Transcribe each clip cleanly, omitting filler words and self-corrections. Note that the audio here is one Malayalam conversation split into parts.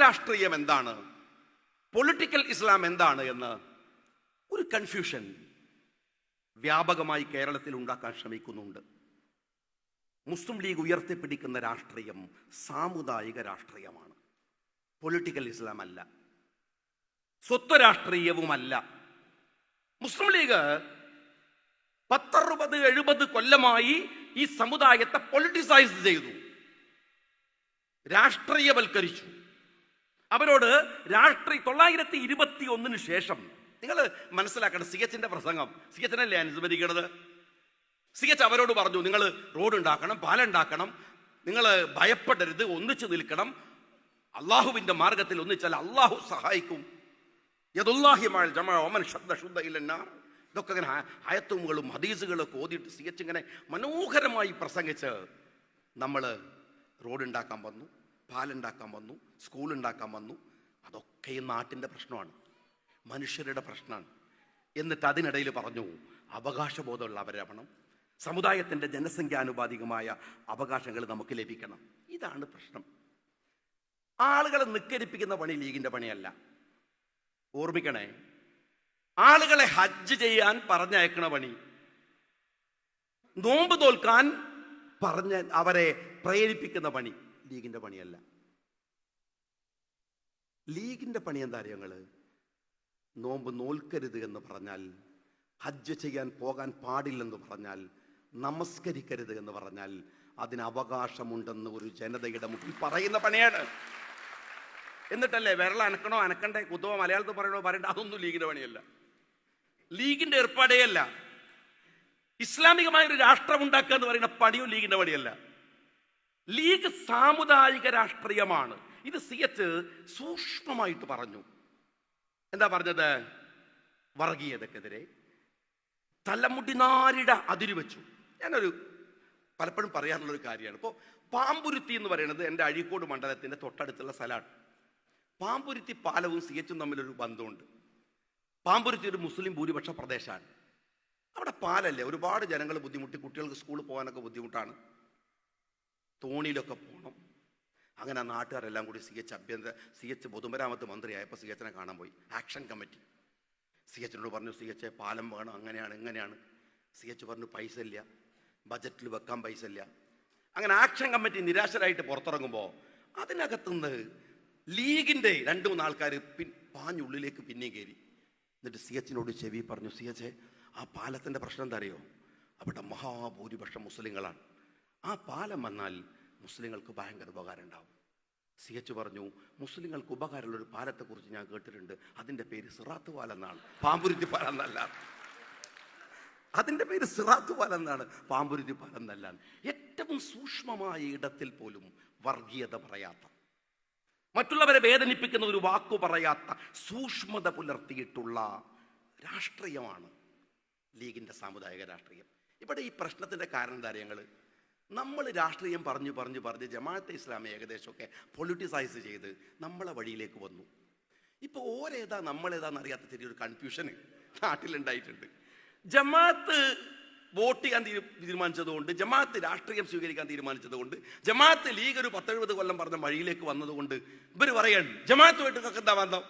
മതരാഷ്ട്രീയം എന്താണ്, പൊളിറ്റിക്കൽ ഇസ്ലാം എന്താണ് എന്ന് ഒരു കൺഫ്യൂഷൻ വ്യാപകമായി കേരളത്തിൽ ഉണ്ടാക്കാൻ ശ്രമിക്കുന്നുണ്ട്. മുസ്ലിം ലീഗ് ഉയർത്തിപ്പിടിക്കുന്ന രാഷ്ട്രീയം സാമുദായിക രാഷ്ട്രീയമാണ്, പൊളിറ്റിക്കൽ ഇസ്ലാം അല്ല, സ്വത്വ രാഷ്ട്രീയവുമല്ല. മുസ്ലിം ലീഗ് 60-70 കൊല്ലമായി ഈ സമുദായത്തെ പൊളിറ്റിസൈസ് ചെയ്തു, രാഷ്ട്രീയവൽക്കരിച്ചു. അവരോട് 921 ശേഷം നിങ്ങൾ മനസ്സിലാക്കണം, CHന്റെ പ്രസംഗം, CHനല്ലേ അനുസ്മരിക്കണത്. CH അവരോട് പറഞ്ഞു, നിങ്ങൾ റോഡ് ഉണ്ടാക്കണം, പാലം ഉണ്ടാക്കണം, നിങ്ങൾ ഭയപ്പെടരുത്, ഒന്നിച്ചു നിൽക്കണം, അള്ളാഹുവിന്റെ മാർഗത്തിൽ ഒന്നിച്ചാൽ അള്ളാഹു സഹായിക്കും. ഇതൊക്കെ ഇങ്ങനെ ഹയത്തുകളും ഹദീസുകളും ഒക്കെ ഓതിയിട്ട് CH ഇങ്ങനെ മനോഹരമായി പ്രസംഗിച്ച് നമ്മൾ റോഡ് ഉണ്ടാക്കാൻ വന്നു, പാലുണ്ടാക്കാൻ വന്നു, സ്കൂൾ ഉണ്ടാക്കാൻ വന്നു. അതൊക്കെ ഈ നാട്ടിൻ്റെ പ്രശ്നമാണ്, മനുഷ്യരുടെ പ്രശ്നമാണ്. എന്നിട്ട് അതിനിടയിൽ പറഞ്ഞു അവകാശബോധമുള്ളവരാവണം, സമുദായത്തിൻ്റെ ജനസംഖ്യാനുപാതികമായ അവകാശങ്ങൾ നമുക്ക് ലഭിക്കണം. ഇതാണ് പ്രശ്നം. ആളുകളെ നിക്കരിപ്പിക്കുന്ന പണി ലീഗിൻ്റെ പണിയല്ല, ഓർമ്മിക്കണേ. ആളുകളെ ഹജ്ജ് ചെയ്യാൻ പറഞ്ഞയക്കണ പണി, നോമ്പ് തോൽക്കാൻ പറഞ്ഞ് അവരെ പ്രേരിപ്പിക്കുന്ന പണി ലീഗിന്റെ പണിയല്ല. ലീഗിന്റെ പണി എന്താ അറിയങ്ങള്? നോമ്പ് നോൽക്കരുത് എന്ന് പറഞ്ഞാൽ, ഹജ്ജ് ചെയ്യാൻ പോകാൻ പാടില്ലെന്ന് പറഞ്ഞാൽ, നമസ്കരിക്കരുത് എന്ന് പറഞ്ഞാൽ അതിന് അവകാശമുണ്ടെന്ന് ഒരു ജനതയുടെ മുന്നിൽ പറയുന്ന പണിയാണ്. എന്നിട്ടല്ലേ വിരൽ അനക്കണോ അനക്കണ്ടേ കുത്തുവോ മലയാളത്തിൽ പറയണോ പറയണ്ട, അതൊന്നും ലീഗിന്റെ പണിയല്ല, ലീഗിന്റെ ഏർപ്പാടേയല്ല. ഇസ്ലാമികമായ ഒരു രാഷ്ട്രം ഉണ്ടാക്കുക എന്ന് പറയുന്ന പണിയും ലീഗിന്റെ പണിയല്ല. ലീഗ് സാമുദായിക രാഷ്ട്രീയമാണ്. ഇത് CH സൂക്ഷ്മമായിട്ട് പറഞ്ഞു. എന്താ പറഞ്ഞത്? വർഗീയതക്കെതിരെ തലമുടിനാരിട അതിരുവെച്ചു. ഞാനൊരു പലപ്പോഴും പറയാറുള്ളൊരു കാര്യമാണ്. ഇപ്പോൾ പാമ്പുരുത്തി എന്ന് പറയുന്നത് എൻ്റെ അഴീക്കോട് മണ്ഡലത്തിൻ്റെ തൊട്ടടുത്തുള്ള സ്ഥലമാണ്. പാമ്പുരുത്തി പാലവും CHും തമ്മിലൊരു ബന്ധമുണ്ട്. പാമ്പുരുത്തി ഒരു മുസ്ലിം ഭൂരിപക്ഷ പ്രദേശമാണ്. അവിടെ പാലല്ലേ, ഒരുപാട് ജനങ്ങൾ ബുദ്ധിമുട്ടി, കുട്ടികൾക്ക് സ്കൂളിൽ പോകാനൊക്കെ ബുദ്ധിമുട്ടാണ്, തോണിയിലൊക്കെ പോകണം. അങ്ങനെ നാട്ടുകാരെല്ലാം കൂടി CH പൊതുമരാമത്ത് മന്ത്രിയായപ്പോൾ CHനെ കാണാൻ പോയി. ആക്ഷൻ കമ്മിറ്റി CHനോട് പറഞ്ഞു, CH പാലം വേണം, അങ്ങനെയാണ് ഇങ്ങനെയാണ്. CH പറഞ്ഞു പൈസ ഇല്ല, ബജറ്റിൽ വെക്കാൻ പൈസ ഇല്ല. അങ്ങനെ ആക്ഷൻ കമ്മിറ്റി നിരാശരായിട്ട് പുറത്തിറങ്ങുമ്പോൾ അതിനകത്തുനിന്ന് ലീഗിൻ്റെ 2-3 ആൾക്കാർ പാഞ്ഞുള്ളിലേക്ക് പിന്നെയും കയറി. എന്നിട്ട് CHനോട് ചെവി പറഞ്ഞു, CH ആ പാലത്തിൻ്റെ പ്രശ്നം എന്താ അറിയോ? അവിടെ മഹാഭൂരിപക്ഷം മുസ്ലിങ്ങളാണ്, ആ പാലം വന്നാൽ മുസ്ലിങ്ങൾക്ക് ഭയങ്കര ഉപകാരം ഉണ്ടാവും. CH പറഞ്ഞു, മുസ്ലിങ്ങൾക്ക് ഉപകാരമുള്ളൊരു പാലത്തെക്കുറിച്ച് ഞാൻ കേട്ടിട്ടുണ്ട്, അതിൻ്റെ പേര് സിറാത്ത് പാലം എന്നാണ്, പാമ്പുരുത്തി പാലം എന്നല്ല. അതിൻ്റെ പേര് സിറാത്ത് പാലം എന്നാണ്, പാമ്പുരുത്തി പാലം എന്നല്ല. ഏറ്റവും സൂക്ഷ്മമായ ഇടത്തിൽ പോലും വർഗീയത പറയാത്ത, മറ്റുള്ളവരെ വേദനിപ്പിക്കുന്ന ഒരു വാക്കു പറയാത്ത സൂക്ഷ്മത പുലർത്തിയിട്ടുള്ള രാഷ്ട്രീയമാണ് ലീഗിൻ്റെ സാമുദായിക രാഷ്ട്രീയം. ഇവിടെ ഈ പ്രശ്നത്തിൻ്റെ കാരണം എന്താ അറിയങ്ങൾ? നമ്മൾ രാഷ്ട്രീയം പറഞ്ഞ് ജമാഅത്തെ ഇസ്ലാമി ഏകദേശമൊക്കെ പൊളിറ്റിസൈസ് ചെയ്ത് നമ്മളെ വഴിയിലേക്ക് വന്നു. ഇപ്പോൾ ഓരേതാ നമ്മളേതാന്ന് അറിയാത്ത ചെറിയൊരു കൺഫ്യൂഷന് നാട്ടിലുണ്ടായിട്ടുണ്ട്. ജമാഅത്ത് വോട്ട് ചെയ്യാൻ തീരുമാനിച്ചതുകൊണ്ട്, ജമാഅത്ത് രാഷ്ട്രീയം സ്വീകരിക്കാൻ തീരുമാനിച്ചതുകൊണ്ട്, ജമാഅത്ത് ലീഗ് ഒരു 10-70 കൊല്ലം പറഞ്ഞ വഴിയിലേക്ക് വന്നതുകൊണ്ട് ഇവർ പറയാണ് ജമാഅത്തുമായിട്ട് എന്താ ബന്ധം,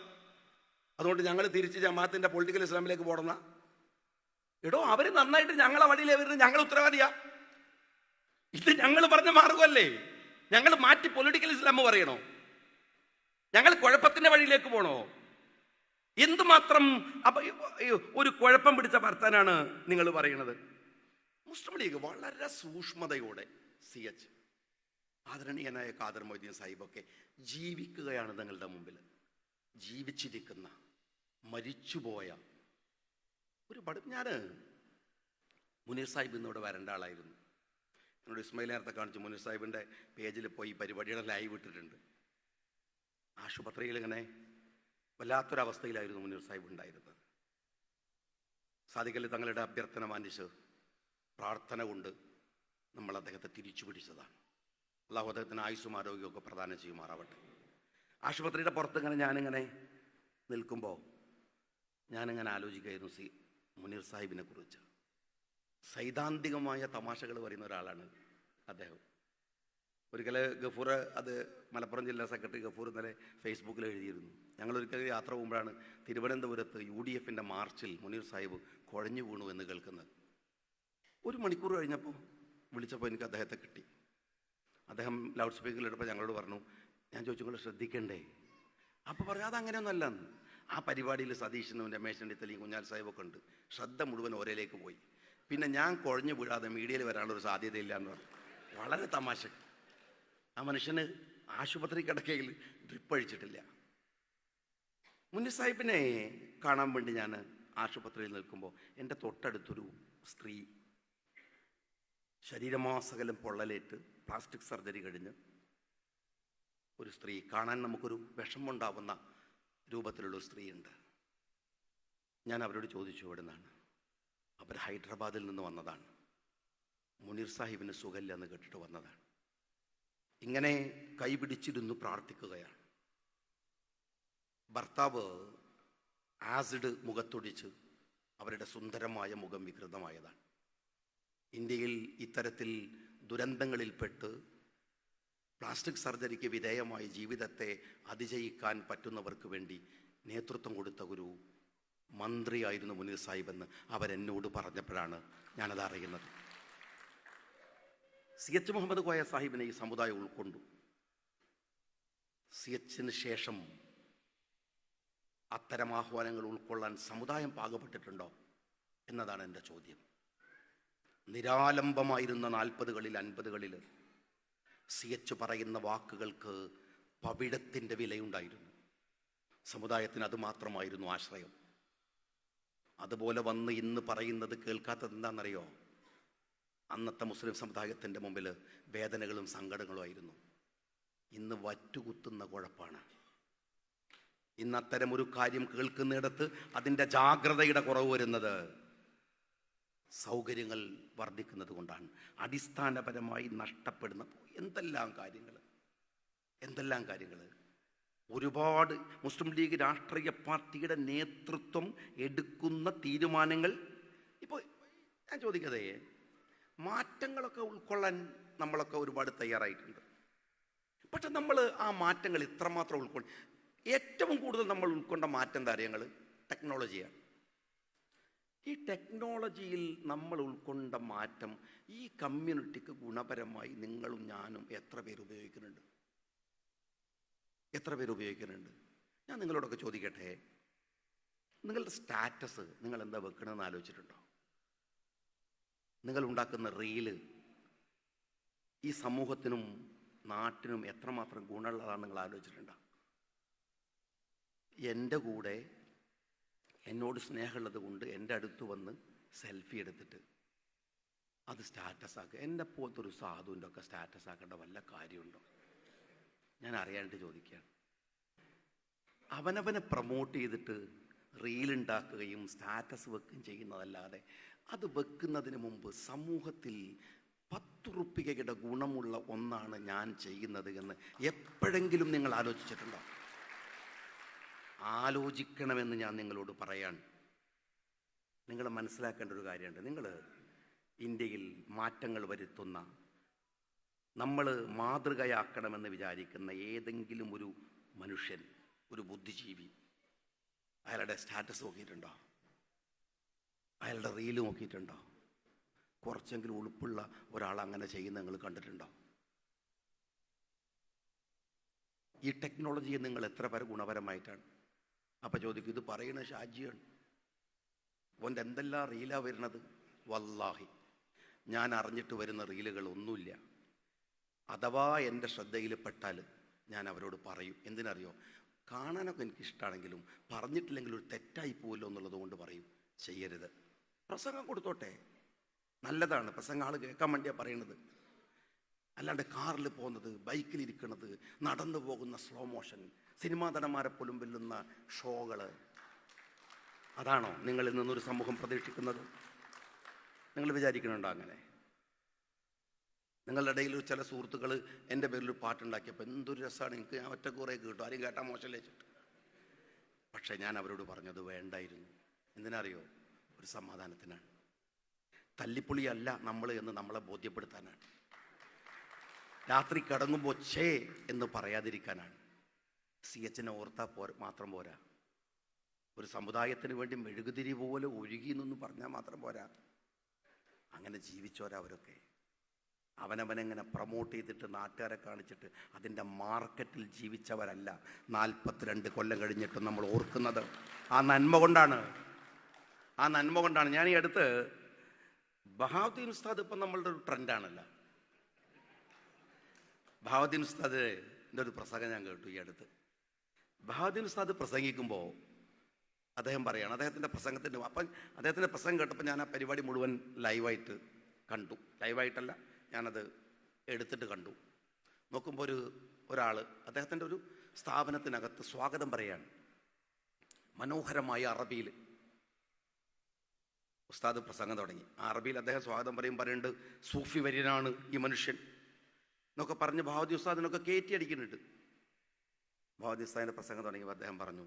അതുകൊണ്ട് ഞങ്ങൾ തിരിച്ച് ജമാഅത്തിന്റെ പൊളിറ്റിക്കൽ ഇസ്ലാമിലേക്ക് പോടുന്ന. എടോ, അവർ നന്നായിട്ട് ഞങ്ങളെ വഴിയിലേ വരുന്നത്, ഞങ്ങൾ ഉത്തരവാദിയാ. ഇത് ഞങ്ങൾ പറഞ്ഞ മാർഗമല്ലേ? ഞങ്ങൾ മാറ്റി പൊളിറ്റിക്കൽ ഇസ്ലാം പറയണോ? ഞങ്ങൾ കുഴപ്പത്തിന്റെ വഴിയിലേക്ക് പോണോ? എന്തുമാത്രം ഒരു കുഴപ്പം പിടിച്ച വർത്താനാണ് നിങ്ങൾ പറയുന്നത്? മുസ്ലിം ലീഗ് വളരെ സൂക്ഷ്മതയോടെ, CH ആദരണീയനായ ഖാദർ മൊയ്തീൻ സാഹിബൊക്കെ ജീവിക്കുകയാണ് നിങ്ങളുടെ മുമ്പിൽ. ജീവിച്ചിരിക്കുന്ന, മരിച്ചുപോയ ഞാൻ മുനീർ സാഹിബ് ഇന്നിവിടെ വരേണ്ട ആളായിരുന്നു. എന്നോട് ഇസ്മായിൽ നേരത്തെ കാണിച്ചു, മുനീർ സാഹിബിൻ്റെ പേജിൽ പോയി പരിപാടിയുടെ ലൈവ് ഇട്ടിട്ടുണ്ട്. ആശുപത്രിയിൽ ഇങ്ങനെ വല്ലാത്തൊരവസ്ഥയിലായിരുന്നു മുനീർ സാഹിബ് ഉണ്ടായിരുന്നത്. സാദിഖലി തങ്ങളുടെ അഭ്യർത്ഥന മാനിച്ച് പ്രാർത്ഥന കൊണ്ട് നമ്മൾ അദ്ദേഹത്തെ തിരിച്ചു പിടിച്ചതാണ്. അള്ളാഹു അദ്ദേഹത്തിന് ആയുസ്സും ആരോഗ്യമൊക്കെ പ്രദാനം ചെയ്യുമാറാവട്ടെ. ആശുപത്രിയുടെ പുറത്ത് ഇങ്ങനെ ഞാനിങ്ങനെ നിൽക്കുമ്പോൾ ഞാനിങ്ങനെ ആലോചിക്കുകയായിരുന്നു മുനീർ സാഹിബിനെ കുറിച്ച്. സൈദ്ധാന്തികമായ തമാശകൾ പറയുന്ന ഒരാളാണ് അദ്ദേഹം. ഒരിക്കൽ ഗഫൂർ, അത് മലപ്പുറം ജില്ലാ സെക്രട്ടറി ഗഫൂർ ഇന്നലെ ഫേസ്ബുക്കിൽ എഴുതിയിരുന്നു. ഞങ്ങളൊരിക്കൽ യാത്ര പോകുമ്പോഴാണ് തിരുവനന്തപുരത്ത് UDF മാർച്ചിൽ മുനീർ സാഹിബ് കുഴഞ്ഞു വീണു എന്ന് കേൾക്കുന്നത്. 1 മണിക്കൂർ കഴിഞ്ഞപ്പോൾ വിളിച്ചപ്പോൾ എനിക്ക് അദ്ദേഹത്തെ കിട്ടി. അദ്ദേഹം ലൗഡ് സ്പീക്കറിലിട്ടപ്പോൾ ഞങ്ങളോട് പറഞ്ഞു, ഞാൻ ചോദിച്ചു നിങ്ങൾ ശ്രദ്ധിക്കണ്ടേ? അപ്പോൾ പറഞ്ഞു അതങ്ങനെയൊന്നുമല്ല. ആ പരിപാടിയിൽ സതീശനും രമേശ് ചെന്നിത്തലയും കുഞ്ഞാൽ സാഹിബൊക്കെ ഉണ്ട്. ശ്രദ്ധ മുഴുവൻ ഓരേലേക്ക് പോയി. പിന്നെ ഞാൻ കുഴഞ്ഞു വീഴാതെ മീഡിയയിൽ വരാനുള്ളൊരു സാധ്യതയില്ല എന്ന് പറഞ്ഞു. വളരെ തമാശ. ആ മനുഷ്യന് ആശുപത്രി കിടക്കയിൽ ഡ്രിപ്പ് അഴിച്ചിട്ടില്ല. മുനീർ സാഹിബിനെ കാണാൻ വേണ്ടി ഞാൻ ആശുപത്രിയിൽ നിൽക്കുമ്പോൾ എൻ്റെ തൊട്ടടുത്തൊരു സ്ത്രീ ശരീരമാസകലം പൊള്ളലേറ്റ് പ്ലാസ്റ്റിക് സർജറി കഴിഞ്ഞ് ഒരു സ്ത്രീ, കാണാൻ നമുക്കൊരു വിഷമമുണ്ടാവുന്ന രൂപത്തിലുള്ളൊരു സ്ത്രീയുണ്ട്. ഞാൻ അവരോട് ചോദിച്ചു എവിടെ നിന്നാണ്. അവർ ഹൈദരാബാദിൽ നിന്ന് വന്നതാണ്. മുനീർ സാഹിബിന് സുഖമില്ല എന്ന് കേട്ടിട്ട് വന്നതാണ്. ഇങ്ങനെ കൈപിടിച്ചിരുന്നു പ്രാർത്ഥിക്കുകയാണ്. ഭർത്താവ് ആസിഡ് മുഖത്തൊടിച്ച് അവരുടെ സുന്ദരമായ മുഖം വികൃതമായതാണ്. ഇന്ത്യയിൽ ഇത്തരത്തിൽ ദുരന്തങ്ങളിൽപ്പെട്ട് പ്ലാസ്റ്റിക് സർജറിക്ക് വിധേയമായി ജീവിതത്തെ അതിജയിക്കാൻ പറ്റുന്നവർക്ക് വേണ്ടി നേതൃത്വം കൊടുത്ത ഒരു മന്ത്രിയായിരുന്നു മുനീർ സാഹിബ് എന്ന് അവരെന്നോട് പറഞ്ഞപ്പോഴാണ് ഞാനത് അറിയുന്നത്. CH മുഹമ്മദ് കോയ സാഹിബിനെ ഈ സമുദായം ഉൾക്കൊണ്ടു. CHന് ശേഷം അത്തരം ആഹ്വാനങ്ങൾ ഉൾക്കൊള്ളാൻ സമുദായം പാകപ്പെട്ടിട്ടുണ്ടോ എന്നതാണ് എൻ്റെ ചോദ്യം. നിരാലംബമായിരുന്ന 40കളിൽ 50കളിൽ CH പറയുന്ന വാക്കുകൾക്ക് പവിഴത്തിൻ്റെ വിലയുണ്ടായിരുന്നു. സമുദായത്തിന് അതുമാത്രമായിരുന്നു ആശ്രയം. അതുപോലെ വന്ന് ഇന്ന് പറയുന്നത് കേൾക്കാത്തത് എന്താണെന്നറിയോ? അന്നത്തെ മുസ്ലിം സമുദായത്തിൻ്റെ മുമ്പിൽ വേദനകളും സങ്കടങ്ങളും ആയിരുന്നു. ഇന്ന് വറ്റുകുത്തുന്ന കുഴപ്പാണ്. ഇന്ന് അത്തരമൊരു കാര്യം കേൾക്കുന്നിടത്ത് അതിൻ്റെ ജാഗ്രതയുടെ കുറവ് വരുന്നത് സൗകര്യങ്ങൾ വർദ്ധിക്കുന്നത് കൊണ്ടാണ്. അടിസ്ഥാനപരമായി നഷ്ടപ്പെടുന്ന എന്തെല്ലാം കാര്യങ്ങൾ ഒരുപാട് മുസ്ലിം ലീഗ് രാഷ്ട്രീയ പാർട്ടിയുടെ നേതൃത്വം എടുക്കുന്ന തീരുമാനങ്ങൾ. ഇപ്പോൾ ഞാൻ ചോദിക്കതേ, മാറ്റങ്ങളൊക്കെ ഉൾക്കൊള്ളാൻ നമ്മളൊക്കെ ഒരുപാട് തയ്യാറായിട്ടുണ്ട്. പക്ഷെ നമ്മൾ ആ മാറ്റങ്ങൾ ഇത്രമാത്രം ഏറ്റവും കൂടുതൽ നമ്മൾ ഉൾക്കൊണ്ട മാറ്റം കാര്യങ്ങൾ ടെക്നോളജിയാണ്. ഈ ടെക്നോളജിയിൽ നമ്മൾ ഉൾക്കൊണ്ട മാറ്റം ഈ കമ്മ്യൂണിറ്റിക്ക് ഗുണപരമായി നിങ്ങളും ഞാനും എത്ര പേര് ഉപയോഗിക്കുന്നുണ്ട്? ഞാൻ നിങ്ങളോടൊക്കെ ചോദിക്കട്ടെ, നിങ്ങളുടെ സ്റ്റാറ്റസ് നിങ്ങൾ എന്താ വെക്കണമെന്ന് ആലോചിച്ചിട്ടുണ്ടോ? നിങ്ങൾ ഉണ്ടാക്കുന്ന റീല് ഈ സമൂഹത്തിനും നാട്ടിനും എത്രമാത്രം ഗുണമുള്ളതാണ് നിങ്ങൾ ആലോചിച്ചിട്ടുണ്ടോ? എൻ്റെ കൂടെ എന്നോട് സ്നേഹമുള്ളത് കൊണ്ട് എൻ്റെ അടുത്ത് വന്ന് സെൽഫി എടുത്തിട്ട് അത് സ്റ്റാറ്റസ് ആക്കുക. എന്നെ പോലത്തെ ഒരു സാധുവിൻ്റെ ഒക്കെ സ്റ്റാറ്റസ് ആക്കേണ്ട വല്ല കാര്യമുണ്ടോ? ഞാൻ അറിയാനായിട്ട് ചോദിക്കുകയാണ്. അവനവനെ പ്രൊമോട്ട് ചെയ്തിട്ട് റീലുണ്ടാക്കുകയും സ്റ്റാറ്റസ് വെക്കുകയും ചെയ്യുന്നതല്ലാതെ അത് വെക്കുന്നതിന് മുമ്പ് സമൂഹത്തിൽ 10 റുപ്പികയുടെ ഗുണമുള്ള ഒന്നാണ് ഞാൻ ചെയ്യുന്നത് എന്ന് എപ്പോഴെങ്കിലും നിങ്ങൾ ആലോചിച്ചിട്ടുണ്ടോ? ആലോചിക്കണമെന്ന് ഞാൻ നിങ്ങളോട് പറയാൻ. നിങ്ങൾ മനസ്സിലാക്കേണ്ട ഒരു കാര്യമുണ്ട്. നിങ്ങൾ ഇന്ത്യയിൽ മാറ്റങ്ങൾ വരുത്തുന്ന, നമ്മൾ മാതൃകയാക്കണമെന്ന് വിചാരിക്കുന്ന ഏതെങ്കിലും ഒരു മനുഷ്യൻ, ഒരു ബുദ്ധിജീവി, അയാളുടെ സ്റ്റാറ്റസ് നോക്കിയിട്ടുണ്ടോ? അയാളുടെ റീല് നോക്കിയിട്ടുണ്ടോ? കുറച്ചെങ്കിലും ഉളുപ്പുള്ള ഒരാൾ അങ്ങനെ ചെയ്യുന്ന നിങ്ങൾ കണ്ടിട്ടുണ്ടോ? ഈ ടെക്നോളജിയെ നിങ്ങൾ എത്ര പേർ ഗുണപരമായിട്ടാണ്? അപ്പം ചോദിക്കും, ഇത് പറയുന്ന ഷാജിയാണ്, ഓൻ്റെ എന്തെല്ലാം റീലാണ് വരുന്നത്? വല്ലാഹി ഞാൻ അറിഞ്ഞിട്ട് വരുന്ന റീലുകൾ ഒന്നുമില്ല. അഥവാ എൻ്റെ ശ്രദ്ധയിൽപ്പെട്ടാൽ ഞാൻ അവരോട് പറയും. എന്തിനറിയോ? കാണാനൊക്കെ എനിക്കിഷ്ടമാണെങ്കിലും പറഞ്ഞിട്ടില്ലെങ്കിൽ ഒരു തെറ്റായി പോവല്ലോ എന്നുള്ളത് കൊണ്ട് പറയും, ചെയ്യരുത്. പ്രസംഗം കൊടുത്തോട്ടെ, നല്ലതാണ്, പ്രസംഗം ആൾ കേൾക്കാൻ വേണ്ടിയാണ് പറയണത്. അല്ലാണ്ട് കാറിൽ പോകുന്നത്, ബൈക്കിലിരിക്കുന്നത്, നടന്നു പോകുന്ന സ്ലോ മോഷൻ, സിനിമാ നടന്മാരെ പോലും വെല്ലുന്ന ഷോകൾ, അതാണോ നിങ്ങളിൽ നിന്നൊരു സമൂഹം പ്രതീക്ഷിക്കുന്നത്? നിങ്ങൾ വിചാരിക്കുന്നുണ്ടോ അങ്ങനെ? നിങ്ങളുടെ ഇടയിൽ ചില സുഹൃത്തുക്കൾ എൻ്റെ പേരിൽ പാട്ടുണ്ടാക്കിയപ്പോൾ എന്തൊരു രസമാണ്, എനിക്ക് ഞാൻ ഒറ്റ കുറേ കേട്ടു, ആരും കേട്ടാൽ മോശം വെച്ചിട്ട്. പക്ഷേ ഞാൻ അവരോട് പറഞ്ഞത് വേണ്ടായിരുന്നു. എന്തിനറിയോ? ഒരു സമാധാനത്തിനാണ്. തല്ലിപ്പൊളിയല്ല നമ്മൾ എന്ന് നമ്മളെ ബോധ്യപ്പെടുത്താനാണ്. രാത്രി കിടങ്ങുമ്പോൾ ഛേ എന്ന് പറയാതിരിക്കാനാണ്. CH ഓർത്താൽ മാത്രം പോരാ. ഒരു സമുദായത്തിന് വേണ്ടി മെഴുകുതിരി പോലെ ഒഴുകി എന്നൊന്നും പറഞ്ഞാൽ മാത്രം പോരാ. അങ്ങനെ ജീവിച്ചവരവരൊക്കെ അവനവനെങ്ങനെ പ്രൊമോട്ട് ചെയ്തിട്ട് നാട്ടുകാരെ കാണിച്ചിട്ട് അതിൻ്റെ മാർക്കറ്റിൽ ജീവിച്ചവരല്ല 42 കൊല്ലം കഴിഞ്ഞിട്ടും നമ്മൾ ഓർക്കുന്നത്. ആ നന്മ കൊണ്ടാണ്. ഞാൻ ഈ അടുത്ത് ബഹാവുദ്ദീൻ ഉസ്താദ് ഇപ്പം നമ്മളുടെ ഒരു ട്രെൻഡാണല്ലോ. ബഹാവുദ്ദീൻ ഉസ്താദിൻ്റെ ഒരു പ്രസംഗം ഞാൻ കേട്ടു ഈ അടുത്ത്. ബഹാവുദ്ദീൻ ഉസ്താദ് പ്രസംഗിക്കുമ്പോൾ അദ്ദേഹം പറയുകയാണ്, അപ്പം അദ്ദേഹത്തിൻ്റെ പ്രസംഗം കേട്ടപ്പോൾ ഞാൻ ആ പരിപാടി മുഴുവൻ ലൈവായിട്ട് കണ്ടു. ലൈവായിട്ടല്ല, ഞാനത് എടുത്തിട്ട് കണ്ടു. നോക്കുമ്പോൾ ഒരാൾ അദ്ദേഹത്തിൻ്റെ ഒരു സ്ഥാപനത്തിനകത്ത് സ്വാഗതം പറയുകയാണ്. മനോഹരമായ അറബിയിൽ ഉസ്താദ് പ്രസംഗം തുടങ്ങി. ആ അറബിയിൽ അദ്ദേഹം സ്വാഗതം പറയുന്നുണ്ട്, സൂഫി വര്യനാണ് ഈ മനുഷ്യൻ എന്നൊക്കെ പറഞ്ഞ് ബഹാവുദ്ദീൻ ഉസ്താദിനൊക്കെ കയറ്റി അടിക്കുന്നുണ്ട്. ബഹാവുദ്ദീൻ ഉസ്താദിൻ്റെ പ്രസംഗം തുടങ്ങിയപ്പോൾ അദ്ദേഹം പറഞ്ഞു,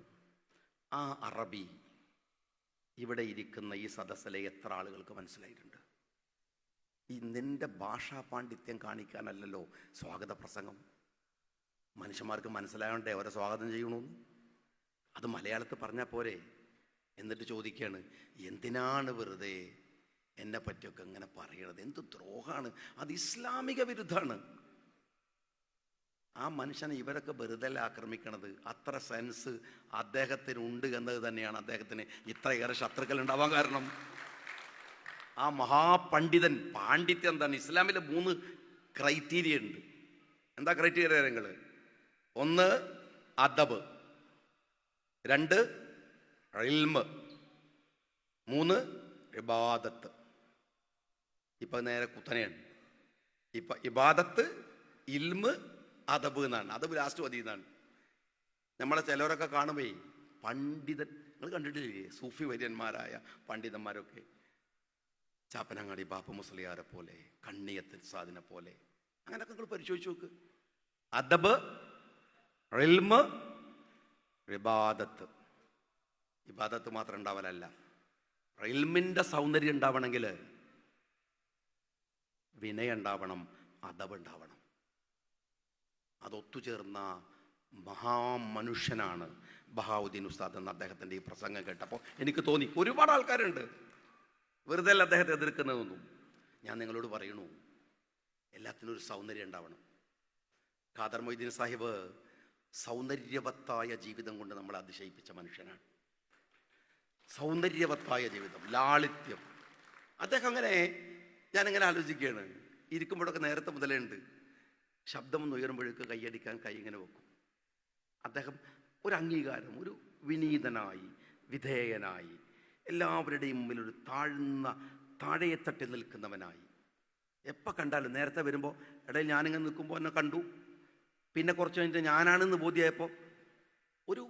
ആ അറബി ഇവിടെ ഇരിക്കുന്ന ഈ സദസ്സിലെ എത്ര ആളുകൾക്ക് മനസ്സിലായിട്ടുണ്ട്? ഈ നിന്റെ ഭാഷാ പാണ്ഡിത്യം കാണിക്കാനല്ലല്ലോ സ്വാഗത പ്രസംഗം. മനുഷ്യന്മാർക്ക് മനസ്സിലായോണ്ടേ അവരെ സ്വാഗതം ചെയ്യണമെന്ന്. അത് മലയാളത്തിൽ പറഞ്ഞാൽ പോരെ? എന്നിട്ട് ചോദിക്കുകയാണ്, എന്തിനാണ് വെറുതെ എന്നെ പറ്റിയൊക്കെ ഇങ്ങനെ പറയണത്? എന്ത് ദ്രോഹമാണ് അത്! ഇസ്ലാമിക വിരുദ്ധാണ്. ആ മനുഷ്യനെ ഇവരൊക്കെ വെറുതെ ആക്രമിക്കണത്. അത്ര സെൻസ് അദ്ദേഹത്തിനുണ്ട് എന്നത് തന്നെയാണ് അദ്ദേഹത്തിന് ഇത്രയേറെ ശത്രുക്കൾ ഉണ്ടാവാൻ കാരണം. ആ മഹാപണ്ഡിതൻ, പാണ്ഡിത്യം എന്താണ്? ഇസ്ലാമിലെ 3 ക്രൈറ്റീരിയ ഉണ്ട്. എന്താ ക്രൈറ്റീരിയ നിങ്ങൾ? 1 അദബ്, 2 ഇൽമ്, 3 ഇബാദത്ത്. ഇപ്പൊ നേരെ കുത്തനെയാണ്. ഇപ്പൊ ഇബാദത്ത്, ഇൽമ്, അദബ് എന്നാണ്. അദബ് ലാസ്റ്റ് മതി എന്നാണ്. നമ്മളെ ചിലവരൊക്കെ കാണുമ്പേ പണ്ഡിതൻ, നിങ്ങൾ കണ്ടിട്ടില്ലേ സൂഫി വര്യന്മാരായ പണ്ഡിതന്മാരൊക്കെ? ചാപ്പനങ്ങാടി ബാപ്പ മുസ്ലിയാരെ പോലെ, കണ്ണിയത്തിൽ സാദിനെ പോലെ, അങ്ങനെയൊക്കെ നിങ്ങൾ പരിശോധിച്ച് നോക്ക്. അദബ്, ഇൽമ്, ഇബാദത്ത്. ഇബാദത്ത് മാത്രം ഉണ്ടാവലല്ല, ഇൽമിൻ്റെ സൗന്ദര്യം ഉണ്ടാവണമെങ്കിൽ വിനയം ഉണ്ടാവണം, അദബ് ഉണ്ടാവണം. അതൊത്തുചേർന്ന മഹാമനുഷ്യനാണ് ബഹാവുദ്ദീൻ ഉസ്താദ് എന്ന് അദ്ദേഹത്തിൻ്റെ ഈ പ്രസംഗം കേട്ടപ്പോൾ എനിക്ക് തോന്നി. ഒരുപാട് ആൾക്കാരുണ്ട് വെറുതെ അല്ല അദ്ദേഹത്തെ എതിർക്കുന്നതൊന്നും. ഞാൻ നിങ്ങളോട് പറയണു, എല്ലാത്തിനും ഒരു സൗന്ദര്യം ഉണ്ടാവണം. ഖാദർ മൊയ്തീൻ സാഹിബ് സൗന്ദര്യവത്തായ ജീവിതം കൊണ്ട് നമ്മളെ അതിശയിപ്പിച്ച മനുഷ്യനാണ്. സൗന്ദര്യവത്തായ ജീവിതം, ലാളിത്യം. അദ്ദേഹം അങ്ങനെ, ഞാനിങ്ങനെ ആലോചിക്കുകയാണ്, ഇരിക്കുമ്പോഴൊക്കെ നേരത്തെ മുതലേ ഉണ്ട്, ശബ്ദമൊന്ന് ഉയരുമ്പോഴേക്ക് കൈയടിക്കാൻ കൈ ഇങ്ങനെ വെക്കും. അദ്ദേഹം ഒരു അംഗീകാരം, ഒരു വിനീതനായി, വിധേയനായി, എല്ലാവരുടെയും മുമ്പിൽ ഒരു താഴെത്തട്ടിൽ നിൽക്കുന്നവനായി. എപ്പോൾ കണ്ടാലും നേരത്തെ വരുമ്പോൾ ഇടയിൽ ഞാനിങ്ങനെ നിൽക്കുമ്പോൾ എന്നെ കണ്ടു, പിന്നെ കുറച്ച് കഴിഞ്ഞിട്ട് ഞാനാണെന്ന് ബോധ്യമായപ്പോൾ ഒരു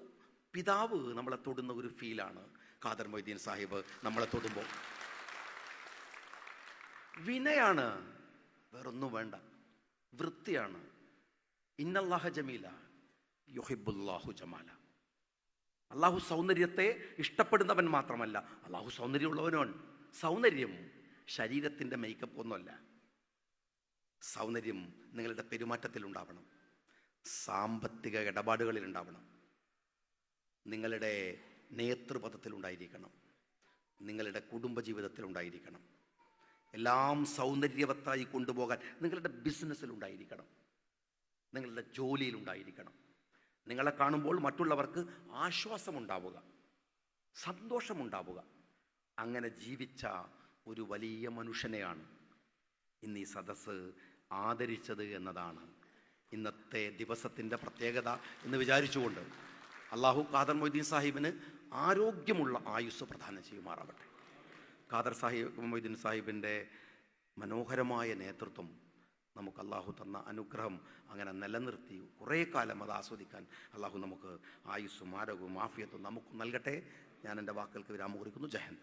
പിതാവ് നമ്മളെ തൊടുന്ന ഒരു ഫീലാണ് ഖാദർ മൊയ്തീൻ സാഹിബ് നമ്മളെ തൊടുമ്പോൾ. വിനയാണ്, വേറൊന്നും വേണ്ട. വൃത്തിയാണ്. ഇന്നല്ലാഹ ജമീല യുഹിബ്ബുല്ലാഹു ജമാല. അള്ളാഹു സൗന്ദര്യത്തെ ഇഷ്ടപ്പെടുന്നവൻ മാത്രമല്ല, അള്ളാഹു സൗന്ദര്യമുള്ളവനാണ്. സൗന്ദര്യം ശരീരത്തിൻ്റെ മേക്കപ്പ് ഒന്നുമല്ല. സൗന്ദര്യം നിങ്ങളുടെ പെരുമാറ്റത്തിലുണ്ടാവണം, സാമ്പത്തിക ഇടപാടുകളിലുണ്ടാവണം, നിങ്ങളുടെ നേതൃപഥത്തിലുണ്ടായിരിക്കണം, നിങ്ങളുടെ കുടുംബജീവിതത്തിലുണ്ടായിരിക്കണം. എല്ലാം സൗന്ദര്യവത്തായി കൊണ്ടുപോകാൻ നിങ്ങളുടെ ബിസിനസ്സിലുണ്ടായിരിക്കണം, നിങ്ങളുടെ ജോലിയിലുണ്ടായിരിക്കണം. നിങ്ങളെ കാണുമ്പോൾ മറ്റുള്ളവർക്ക് ആശ്വാസമുണ്ടാവുക, സന്തോഷമുണ്ടാവുക. അങ്ങനെ ജീവിച്ച ഒരു വലിയ മനുഷ്യനെയാണ് ഇന്ന് ഈ സദസ്സ് ആദരിച്ചത് എന്നതാണ് ഇന്നത്തെ ദിവസത്തിൻ്റെ പ്രത്യേകത എന്ന് വിചാരിച്ചുകൊണ്ട് അള്ളാഹു ഖാദർ മൊയ്തീൻ സാഹിബിന് ആരോഗ്യമുള്ള ആയുസ് പ്രദാനം ചെയ്യുമാറാവട്ടെ. ഖാദർ മൊയ്തീൻ സാഹിബിൻ്റെ മനോഹരമായ നേതൃത്വം നമുക്ക് അള്ളാഹു തന്ന അനുഗ്രഹം അങ്ങനെ നിലനിർത്തി കുറേ കാലം അത് ആസ്വദിക്കാൻ അള്ളാഹു നമുക്ക് ആയുസ്സും ആരോഗ്യവും ആഫിയത്തും നമുക്ക് നൽകട്ടെ. ഞാൻ എൻ്റെ വാക്കുകൾക്ക് വിരാമം കുറിക്കുന്നു. ജയ് ഹിന്ദ്.